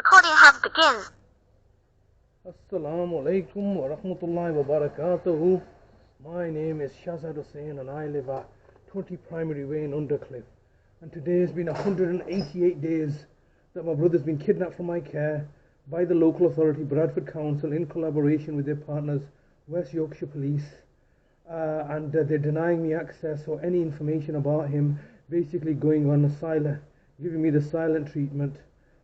Recording has begun. Assalamu alaikum wa rahmatullahi wa barakatuhu. My name is Shazad Hussain and I live at 20 Primary Way in Undercliff. And today has been 188 days that my brother's been kidnapped from my care by the local authority, Bradford Council, in collaboration with their partners, West Yorkshire Police. And they're denying me access or any information about him, basically going on giving me the silent treatment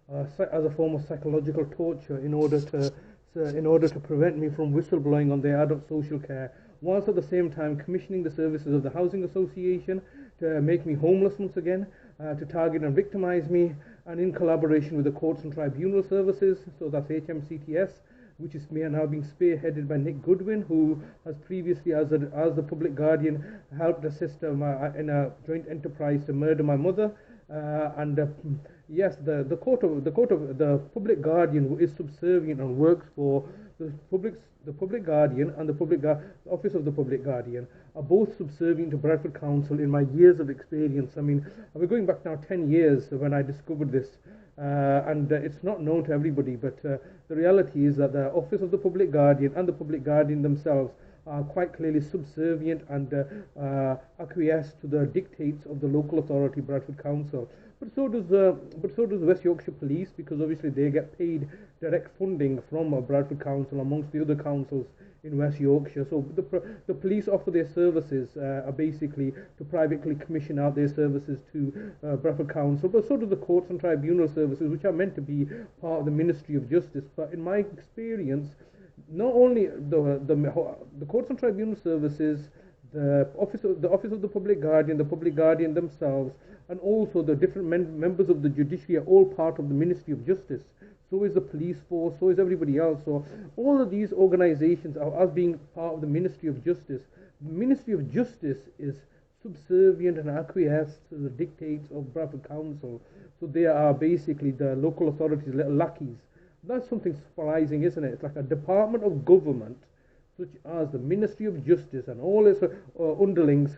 as a form of psychological torture in order to prevent me from whistleblowing on their adult social care, whilst at the same time commissioning the services of the Housing Association to make me homeless once again, to target and victimise me, and in collaboration with the Courts and Tribunal Services, so that's HMCTS, which is now being spearheaded by Nick Goodwin, who has previously, as the public guardian, helped assist in a joint enterprise to murder my mother. Yes, the public guardian, who is subservient and works for the public guardian and the office of the public guardian, are both subservient to Bradford Council in my years of experience. I mean, we're going back now 10 years when I discovered this. It's not known to everybody, but the reality is that the Office of the Public Guardian and the Public Guardian themselves are quite clearly subservient and acquiesce to the dictates of the local authority, Bradford Council. But so does West Yorkshire Police, because obviously they get paid direct funding from Bradford Council amongst the other councils in West Yorkshire. So the police offer their services are basically to privately commission out their services to Bradford Council, but so do the Courts and Tribunal Services, which are meant to be part of the Ministry of Justice. But in my experience, not only the Courts and Tribunal Services, the Office of the Public Guardian themselves, and also the different members of the judiciary are all part of the Ministry of Justice. So is the police force, so is everybody else. So all of these organizations are as being part of the Ministry of Justice. The Ministry of Justice is subservient and acquiesced to the dictates of Bradford Council. So they are basically the local authorities' little lackeys. That's something surprising, isn't it? It's like a department of government, such as the Ministry of Justice and all its underlings,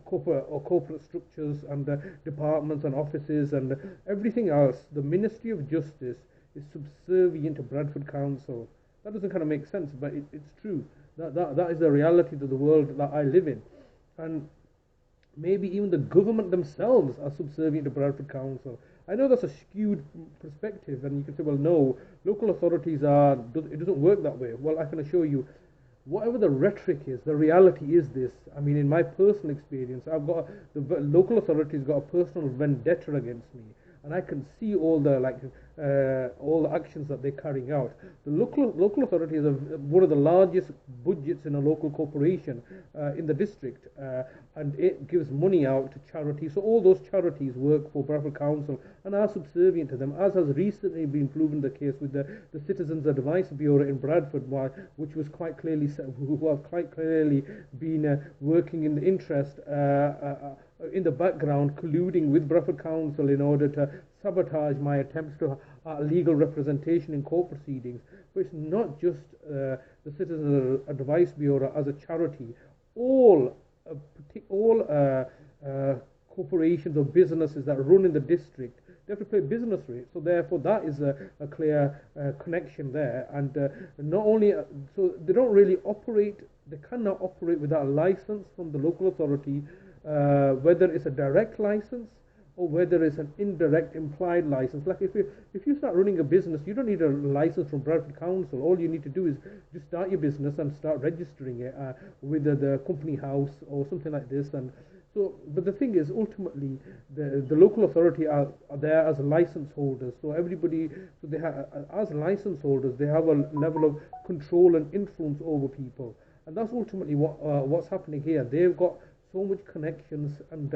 corporate structures and departments and offices and everything else. The Ministry of Justice is subservient to Bradford Council. That doesn't kind of make sense, but it's true. That is the reality of the world that I live in. And maybe even the government themselves are subservient to Bradford Council. I know that's a skewed perspective, and you can say, well, no, local authorities it doesn't work that way. Well, I can assure you, whatever the rhetoric is, the reality is this. I mean, in my personal experience, the local authorities got a personal vendetta against me, and I can see all the actions that they're carrying out. The local authorities have one of the largest budgets in a local corporation in the district, and it gives money out to charities. So all those charities work for Bradford Council and are subservient to them, as has recently been proven the case with the Citizens Advice Bureau in Bradford, which was quite clearly who have quite clearly been working in the interest in the background, colluding with Bradford Council in order to sabotage my attempts to legal representation in court proceedings. But it's not just the Citizens Advice Bureau as a charity. All corporations or businesses that run in the district, they have to pay business rates. So therefore, that is a clear connection there. And not only so they don't really operate. They cannot operate without a license from the local authority, whether it's a direct license or whether it's an indirect implied license. Like if you start running a business, you don't need a license from Bradford Council. All you need to do is just start your business and start registering it with the company house or something like this. And so, but the thing is, ultimately, the local authority are there as license holders. So everybody, so they have, as license holders, they have a level of control and influence over people, and that's ultimately what's happening here. They've got so much connections, and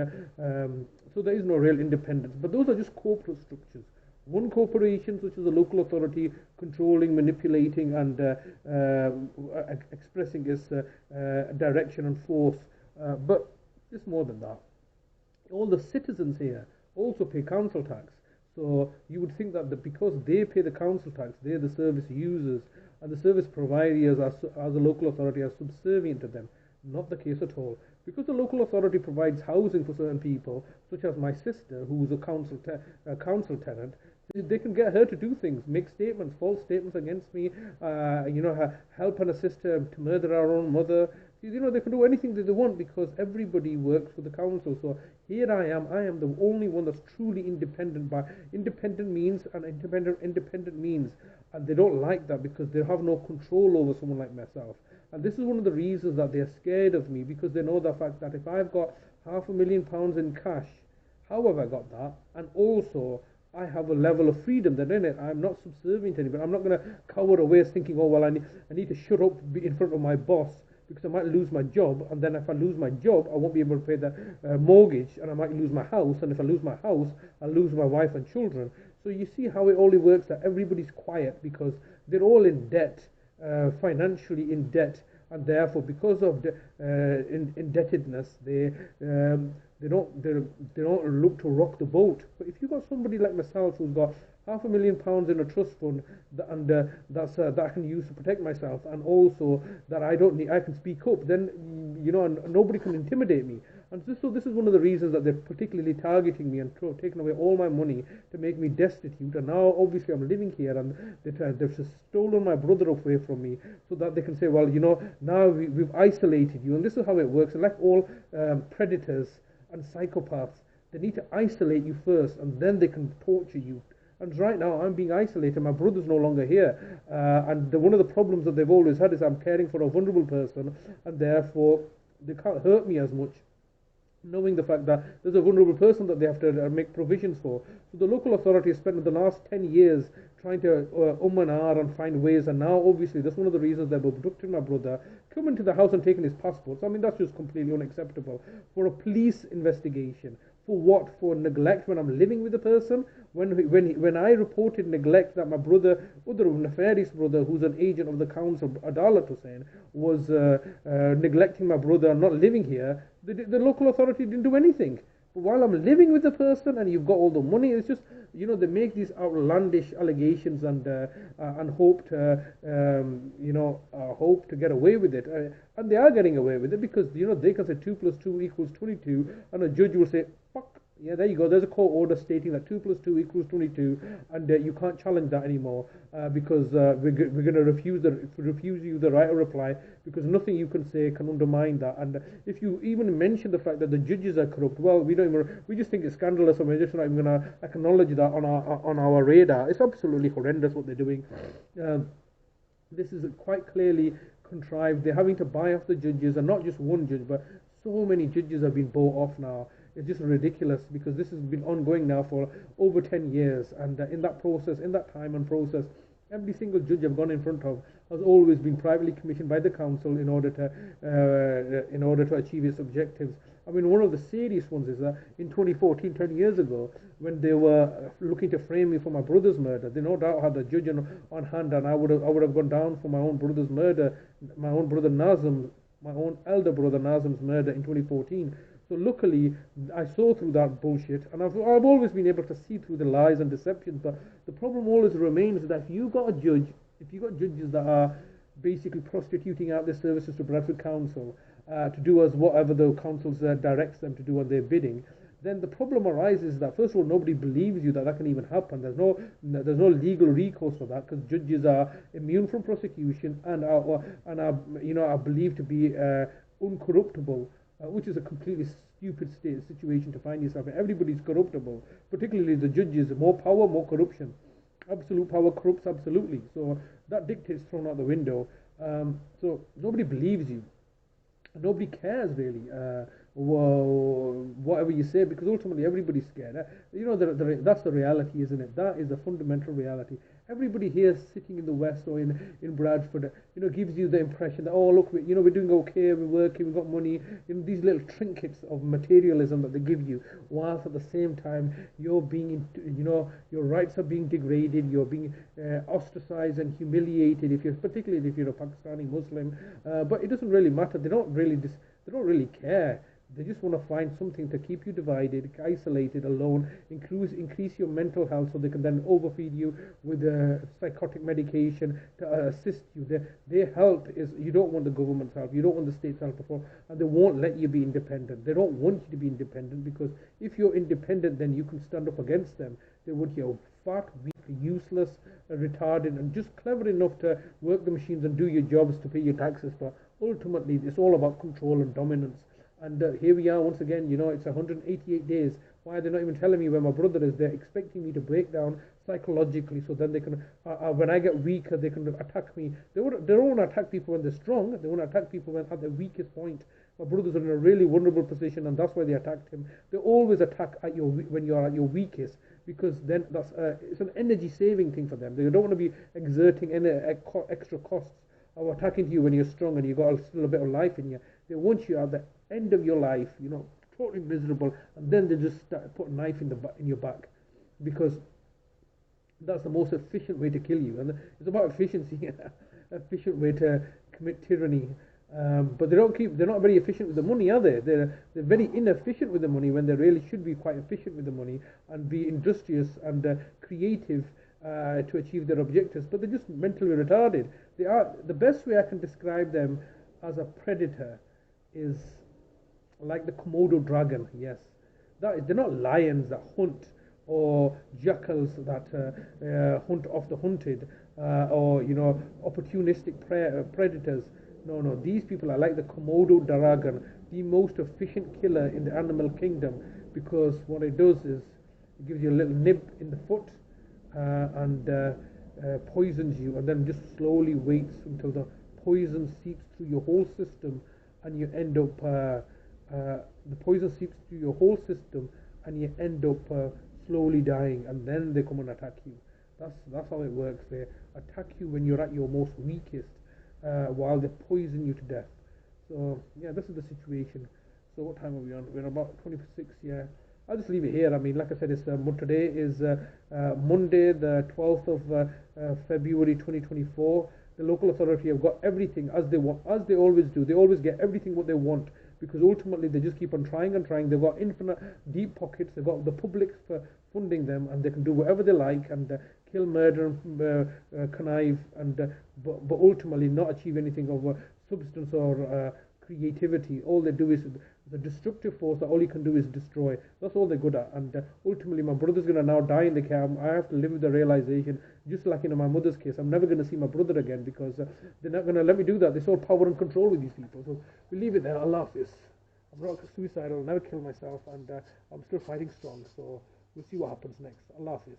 so there is no real independence. But those are just corporate structures. One corporation, which is a local authority, controlling, manipulating, and expressing its direction and force. But it's more than that. All the citizens here also pay council tax. So you would think that because they pay the council tax, they're the service users, and the service providers as a local authority are subservient to them. Not the case at all. Because the local authority provides housing for certain people, such as my sister, who's a council tenant, They can get her to do things, make statements, false statements against me, help and assist her to murder our own mother. They can do anything that they want because everybody works for the council. So here I am the only one that's truly independent. By independent means and independent means, and they don't like that because they have no control over someone like myself. And this is one of the reasons that they're scared of me, because they know the fact that if I've got £500,000 in cash, how have I got that? And also, I have a level of freedom that in it. I'm not subservient to anybody. I'm not going to cower away thinking, oh, well, I need to shut up in front of my boss because I might lose my job. And then if I lose my job, I won't be able to pay the mortgage, and I might lose my house. And if I lose my house, I'll lose my wife and children. So you see how it only works, that everybody's quiet because they're all in debt, financially in debt. And therefore, because of the indebtedness, they don't look to rock the boat. But if you've got somebody like myself who's got £500,000 in a trust fund, that I can use to protect myself, and also that I can speak up, then and nobody can intimidate me. And so this is one of the reasons that they're particularly targeting me and taking away all my money to make me destitute. And now obviously I'm living here, and they've just stolen my brother away from me, so that they can say, well, now we've isolated you. And this is how it works. And like all predators and psychopaths, they need to isolate you first, and then they can torture you. And right now I'm being isolated. My brother's no longer here, and one of the problems that they've always had is I'm caring for a vulnerable person, and therefore they can't hurt me as much, knowing the fact that there's a vulnerable person that they have to make provisions for. So the local authority has spent the last 10 years trying to and ah and find ways, and now obviously that's one of the reasons they've abducted my brother, come into the house and taken his passports. I mean, that's just completely unacceptable. For a police investigation. For what? For neglect when I'm living with the person? When I reported neglect, that my brother, other nefarious brother, who's an agent of the council, Adalat Hussain, was neglecting my brother and not living here, the local authority didn't do anything. But while I'm living with the person and you've got all the money, it's just, they make these outlandish allegations and hope to get away with it. And they are getting away with it because, they can say 2 + 2 = 22, and a judge will say, fuck. Yeah, there you go. There's a court order stating that 2 + 2 = 22, and you can't challenge that anymore because we're going to refuse you the right of reply, because nothing you can say can undermine that. And if you even mention the fact that the judges are corrupt, well, we just think it's scandalous, and we're just not even going to acknowledge that on our radar. It's absolutely horrendous what they're doing. This is quite clearly contrived. They're having to buy off the judges, and not just one judge, but so many judges have been bought off now. It's just ridiculous, because this has been ongoing now for over 10 years, and in that time and process, every single judge I've gone in front of has always been privately commissioned by the council in order to achieve its objectives. I mean, one of the serious ones is that in 2014, 20 years ago, when they were looking to frame me for my brother's murder, they no doubt had a judge on hand, and I would have gone down for my own brother's murder, my own elder brother Nazim's murder in 2014. So luckily, I saw through that bullshit, and I've always been able to see through the lies and deceptions. But the problem always remains that if you've got judges that are basically prostituting out their services to Bradford Council to do as whatever the council directs them to do on their bidding, then the problem arises that, first of all, nobody believes you that can even happen. There's no legal recourse for that, because judges are immune from prosecution and are believed to be uncorruptible. Which is a completely stupid situation to find yourself in. Everybody's corruptible, particularly the judges. More power, more corruption. Absolute power corrupts absolutely. So that dictate's thrown out the window. So nobody believes you. Nobody cares really. Whatever you say, because ultimately everybody's scared. That's the reality, isn't it? That is the fundamental reality. Everybody here sitting in the West or in Bradford, gives you the impression that, oh, look, we're doing okay, we're working, we've got money. These little trinkets of materialism that they give you, whilst at the same time you're being, your rights are being degraded, you're being ostracized and humiliated. Particularly if you're a Pakistani Muslim, but it doesn't really matter. They don't really care. They just want to find something to keep you divided, isolated, alone, increase your mental health, so they can then overfeed you with psychotic medication to assist you. Their help is, you don't want the government's help, you don't want the state's help before, and they won't let you be independent. They don't want you to be independent, because if you're independent, then you can stand up against them. They want your fat, weak, useless, retarded, and just clever enough to work the machines and do your jobs to pay your taxes. But ultimately, it's all about control and dominance. And here we are once again, it's 188 days. Why are they not even telling me where my brother is? They're expecting me to break down psychologically, so then they can, when I get weaker, they can attack me. They don't want to attack people when they're strong. They want to attack people when at their weakest point. My brothers are in a really vulnerable position, and that's why they attacked him. They always attack at when you are at your weakest, because then it's an energy saving thing for them. They don't want to be exerting any extra costs of attacking you when you're strong and you've got still a bit of life in you. They want you at the end of your life, totally miserable, and then they just start put a knife in your back, because that's the most efficient way to kill you. And it's about efficiency, efficient way to commit tyranny. But they're not very efficient with the money, are they? They're very inefficient with the money, when they really should be quite efficient with the money and be industrious and creative to achieve their objectives. But they're just mentally retarded. The best way I can describe them as a predator is like the Komodo dragon. Yes, they're not lions that hunt, or jackals that hunt off the hunted, or opportunistic predators. No, these people are like the Komodo dragon, the most efficient killer in the animal kingdom, because what it does is it gives you a little nib in the foot and poisons you, and then just slowly waits until the poison seeps through your whole system, and you end up the poison seeps through your whole system, and you end up slowly dying, and then they come and attack you. That's how it works. They attack you when you're at your most weakest, while they poison you to death. So yeah, this is the situation. So what time are we on? We're about 26. Yeah, I'll just leave it here. I mean, like I said, today is Monday, the 12th of February 2024. The local authority have got everything as they want, as they always do. They always get everything what they want, because ultimately they just keep on trying and trying. They've got infinite deep pockets. They've got the public for funding them, and they can do whatever they like and kill, murder, connive, and but ultimately not achieve anything of substance or creativity. All they do is the destructive force. That all you can do is destroy. That's all they're good at. And ultimately, my brother's gonna now die in the camp. I have to live with the realization, just like in my mother's case. I'm never gonna see my brother again, because they're not gonna let me do that. They saw power and control with these people. So we leave it there. Allah Hafiz. I'm not suicidal. I'll never kill myself, and I'm still fighting strong. So we'll see what happens next. Allah Hafiz.